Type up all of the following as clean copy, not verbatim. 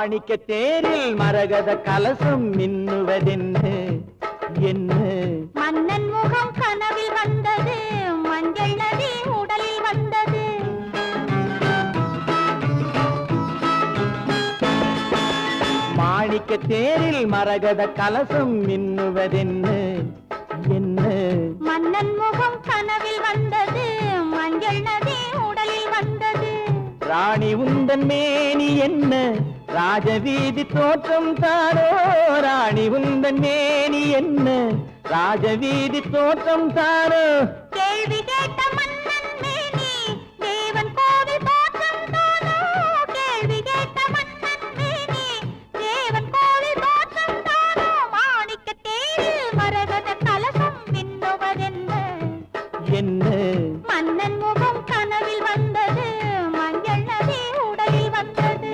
மாணிக்க தேரில் மரகத கலசம் மின்னுவதென்ன என்ன? மன்னன் முகம் கனவில் வந்தது, மஞ்சள் நதி உடலில் வந்தது. மாணிக்க தேரில் மரகத கலசம் மின்னுவதென்ன என்ன? மன்னன் முகம் கனவில் வந்தது, மஞ்சள் நதி உடலில் வந்தது. ராணி உந்தன் மேனி என்ன? ராஜவீதி தோற்றம் தானோ. ராணி உந்தன் மேனி என்ன? ராஜவீதி தோற்றம் தானோ. கேள்வி கேட்ட மன்னன் மேனி தேவன் கோவில் தோற்றம் தானோ. கேள்வி கேட்ட மன்னன் மேனி தேவன் கோவில் தோற்றம் தானோ. மாணிக்க தேரில் மரகத கலசம் மின்னுவதென்ன என்ன? மன்னன் முகம் கனவில் வந்தது, மஞ்சள் நதி உடலில் வந்தது.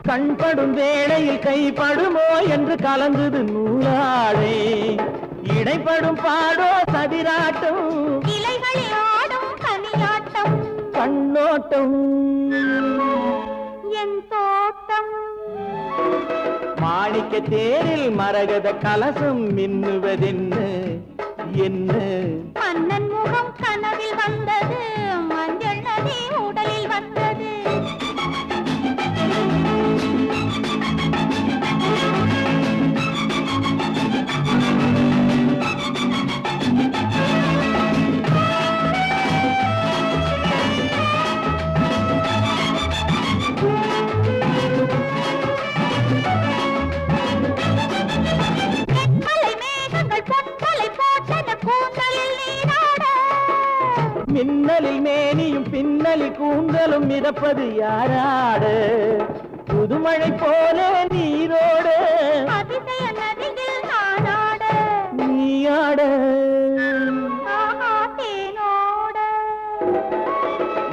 கண்படும் வேளையில் கைப்படுமோ என்று கலந்தது நூலாடை. இடைப்படும் பாடோ சதிராட்டம், இலைகளில் ஆடும் கனியாட்டம். கண்ணோட்டம் என் தோட்டம். மாணிக்க தேரில் மரகத கலசம் மின்னுவதென்ன என்ன? மன்னன் முகம் கனவில் வந்தது, மஞ்சள் நதி உடலில் வந்தது. மின்னலில் மேனியும் பின்னலில் கூந்தலும் மிதப்பது யாராடு? புதுமழை போல நீரோடு அதிசய நதியில் நானாட. நீயாட தேனோட.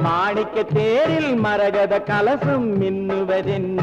மாணிக்க தேரில் மரகத கலசம் மின்னுவதென்ன